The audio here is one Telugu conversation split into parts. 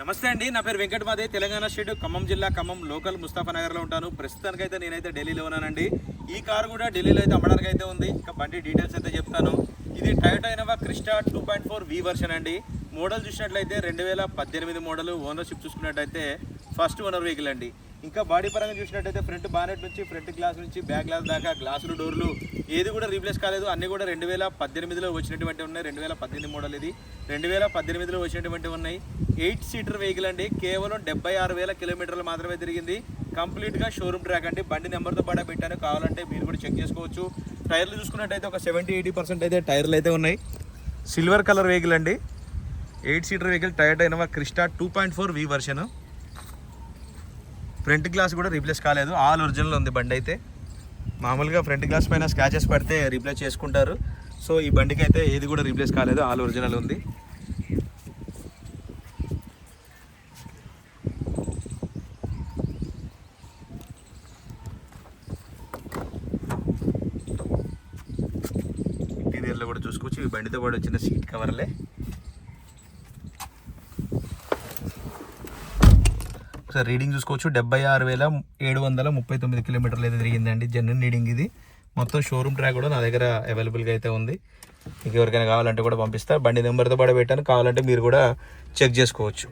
నమస్తే అండి, నా పేరు వెంకట మాదే. తెలంగాణ స్టేట్ ఖమ్మం జిల్లా ఖమ్మం లోకల్ ముస్తాఫానగర్లో ఉంటాను. ప్రస్తుతానికైతే నేనైతే ఢిల్లీలో ఉన్నానండి. ఈ కారు కూడా ఢిల్లీలో అయితే అమ్మడానికి అయితే ఉంది. ఇంకా బండి డీటెయిల్స్ అయితే చెప్తాను. ఇది Toyota Innova Crysta 2.4 V version అండి. మోడల్ చూసినట్లయితే 2018 మోడల్. ఓనర్షిప్ చూసుకున్నట్టయితే ఫస్ట్ ఓనర్ వెహికల్ అండి. ఇంకా బాడీ పరంగా చూసినట్టయితే ఫ్రంట్ బానెట్ నుంచి ఫ్రంట్ గ్లాస్ నుంచి బ్యాక్ గ్లాస్ దాకా గ్లాసులు డోర్లు ఏది కూడా రీప్లేస్ కాలేదు. అన్నీ కూడా 2018లో వచ్చినటువంటి ఉన్నాయి. 2018 మోడల్ ఇది. 2018లో వచ్చినటువంటి ఉన్నాయి. 8 సీటర్ వెహికల్ అండి. కేవలం 76,000 కిలోమీటర్లు మాత్రమే తిరిగింది. కంప్లీట్గా షోరూమ్ ట్రాక్ అండి. బండి నెంబర్తో పాటు పెట్టాను, కావాలంటే మీరు కూడా చెక్ చేసుకోవచ్చు. టైర్లు చూసుకున్నట్టయితే ఒక 70-80% అయితే టైర్లు అయితే ఉన్నాయి. సిల్వర్ కలర్ వెహికల్ అండి. 8 seater vehicle Toyota Innova Crysta 2.4 V version. Front glass కూడా రీప్లేస్ కాలేదు, ఆల్ ఒరిజినల్ ఉంది బండి అయితే. మామూలుగా ఫ్రంట్ గ్లాస్ పైన స్క్రాచెస్ పడితే రీప్లేస్ చేసుకుంటారు. సో ఈ బండికి అయితే ఏది కూడా రీప్లేస్ కాలేదు, ఆల్ ఒరిజినల్ ఉంది. ఇంటీరియర్లో కూడా చూసుకోవచ్చు. ఈ బండితో పాటు వచ్చిన సీట్ కవర్లే. ఒకసారి రీడింగ్ చూసుకోవచ్చు. 76,739 కిలోమీటర్లు అయితే తిరిగిందండి. జెన్యున్ రీడింగ్ ఇది. మొత్తం షోరూమ్ ట్రాక్ కూడా నా దగ్గర అవైలబుల్గా అయితే ఉంది. మీకు ఎవరికైనా కావాలంటే కూడా పంపిస్తా. బండి నెంబర్తో పాటు పెట్టాను, కావాలంటే మీరు కూడా చెక్ చేసుకోవచ్చు.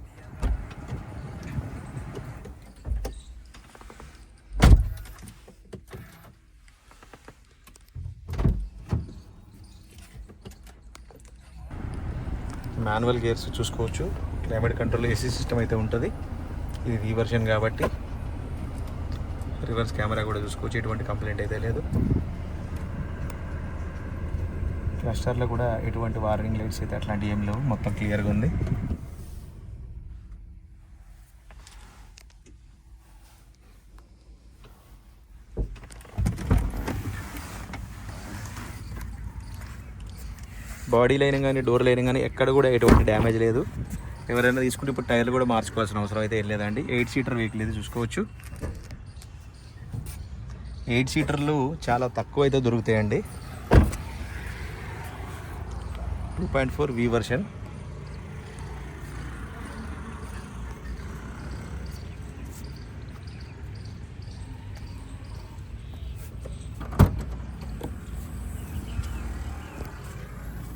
మాన్యువల్ గేర్స్ చూసుకోవచ్చు. క్లైమేట్ కంట్రోల్ ఏసీ సిస్టమ్ అయితే ఉంటుంది. ఇది V వర్షన్ కాబట్టి. రివర్స్ కెమెరా కూడా చూసుకోవచ్చు, ఎటువంటి కంప్లైంట్ అయితే లేదు. క్లస్టర్లో కూడా ఎటువంటి వార్నింగ్ లైట్స్ అయితే అట్లాంటివి ఏం లేవు, మొత్తం క్లియర్గా ఉంది. బాడీ లైనింగ్ కానీ డోర్ లైనింగ్ కానీ ఎక్కడ కూడా ఎటువంటి డ్యామేజ్ లేదు. ఎవరైనా తీసుకుంటే ఇప్పుడు టైర్లు కూడా మార్చుకోవాల్సిన అవసరం అయితే ఏం లేదండి. 8 సీటర్ వెహికల్ ఇది చూసుకోవచ్చు. 8 సీటర్లు చాలా తక్కువ అయితే దొరుకుతాయండి. 2.4 V వర్షన్.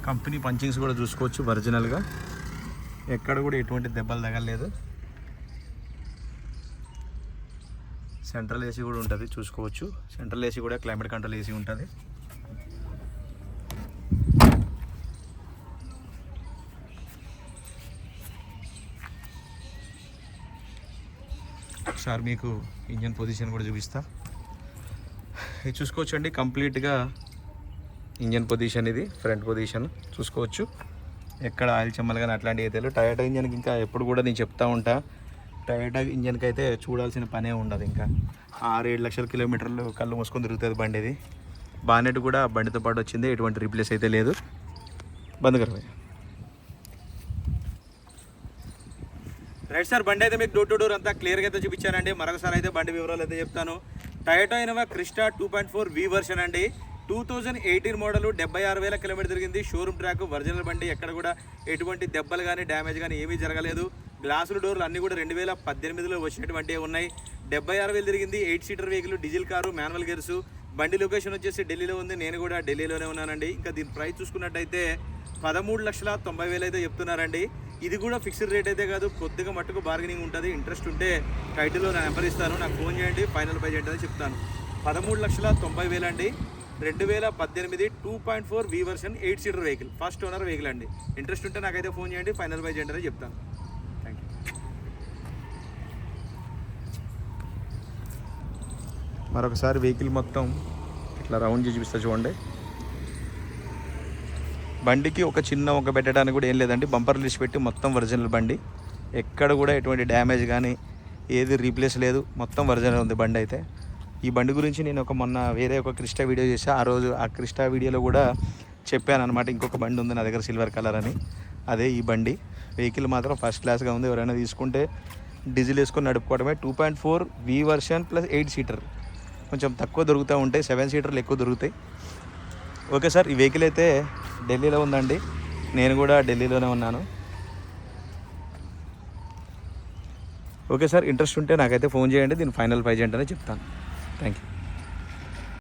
కంపెనీ పంచింగ్స్ కూడా చూసుకోవచ్చు ఒరిజినల్గా. ఎక్కడ కూడా ఎటువంటి దెబ్బలు తగలలేదు. సెంట్రల్ ఏసీ కూడా ఉంటుంది చూసుకోవచ్చు. సెంట్రల్ ఏసీ కూడా క్లైమేట్ కంట్రోల్ ఏసీ ఉంటుంది. ఒకసారి మీకు ఇంజన్ పొజిషన్ కూడా చూపిస్తా. ఇది చూసుకోవచ్చు అండి, కంప్లీట్గా ఇంజన్ పొజిషన్ ఇది. ఫ్రంట్ పొజిషన్ చూసుకోవచ్చు. ఎక్కడ ఆయిల్ చెమ్మలు కానీ అట్లాంటివి అయితే లేవు. టయోటా ఇంజన్కి ఇంకా ఎప్పుడు కూడా నేను చెప్తా ఉంటా, టయోటా ఇంజన్కి అయితే చూడాల్సిన పనే ఉండదు. ఇంకా 6-7 లక్షల కిలోమీటర్లు కళ్ళు మూసుకొని తిరుగుతుంది బండి ఇది. బానెట్ కూడా బండితో పాటు వచ్చింది, ఎటువంటి రీప్లేస్ అయితే లేదు. బంద్ కరవయ్య. రైట్ సార్, బండి అయితే మీకు డోర్ టు డోర్ అంతా క్లియర్గా అయితే చూపించానండి. మరొకసారి అయితే బండి వివరాలు అయితే చెప్తాను. Toyota Innova Crysta 2.4 V version అండి. 2018 మోడల్. 76,000 కిలోమీటర్ తిరిగింది. షోరూమ్ ట్రాక్, ఒరిజినల్ బండి. ఎక్కడ కూడా ఎటువంటి దెబ్బలు కానీ డ్యామేజ్ కానీ ఏమీ జరగలేదు. గ్లాసులు డోర్లు అన్నీ కూడా 2018లో వచ్చినటువంటి ఉన్నాయి. 76,000 తిరిగింది. 8 seater vehicle, diesel car, manual gears. బండి లొకేషన్ వచ్చేసి ఢిల్లీలో ఉంది. నేను కూడా ఢిల్లీలోనే ఉన్నానండి. ఇంకా దీని ప్రైస్ చూసుకున్నట్టయితే 13,90,000 అయితే చెప్తున్నారండి. ఇది కూడా ఫిక్స్డ్ రేట్ అయితే కాదు, కొద్దిగా మట్టుకు బార్గెనింగ్ ఉంటుంది. ఇంట్రెస్ట్ ఉంటే టైటిల్లో నా నెంబర్ ఇస్తాను, నాకు ఫోన్ చేయండి, ఫైనల్ ప్రైస్ ఏంటని చెప్తాను. 13,90,000 అండి. 2018 2.4 V version 8 seater vehicle, first owner vehicle అండి. ఇంట్రెస్ట్ ఉంటే నాకైతే ఫోన్ చేయండి, ఫైనల్ ప్రైస్ ఏంటని చెప్తాను. Thank you. మరొకసారి వెహికల్ మొత్తం ఇట్లా రౌండ్ చేసి చూపిస్తా చూడండి. బండికి ఒక చిన్న ఒక పెట్టడానికి కూడా ఏం లేదండి. బంపర్ లిస్ట్ పెట్టి మొత్తం ఒరిజినల్ బండి. ఎక్కడ కూడా ఎటువంటి డ్యామేజ్ కానీ ఏది రీప్లేస్ లేదు, మొత్తం ఒరిజినల్ ఉంది బండి అయితే. ఈ బండి గురించి నేను మొన్న వేరే ఒక క్రిస్టా వీడియో చేసా. ఆ రోజు ఆ క్రిస్టా వీడియోలో కూడా చెప్పాను అనమాట, ఇంకొక బండి ఉంది నా దగ్గర సిల్వర్ కలర్ అని. అదే ఈ బండి. వెహికల్ మాత్రం ఫస్ట్ క్లాస్గా ఉంది. ఎవరైనా తీసుకుంటే డీజిల్ వేసుకొని నడుపుకోవడమే. 2.4 V వర్షన్ ప్లస్ 8 సీటర్. కొంచెం తక్కువ దొరుకుతూ ఉంటాయి, 7 సీటర్లు ఎక్కువ దొరుకుతాయి. ఓకే సార్, ఈ వెహికల్ అయితే ఢిల్లీలో ఉందండి. నేను కూడా ఢిల్లీలోనే ఉన్నాను. ఓకే సార్, ఇంట్రెస్ట్ ఉంటే నాకైతే ఫోన్ చేయండి, దీని ఫైనల్ ప్రైజ్ ఏంటనే చెప్తాను. Thank you.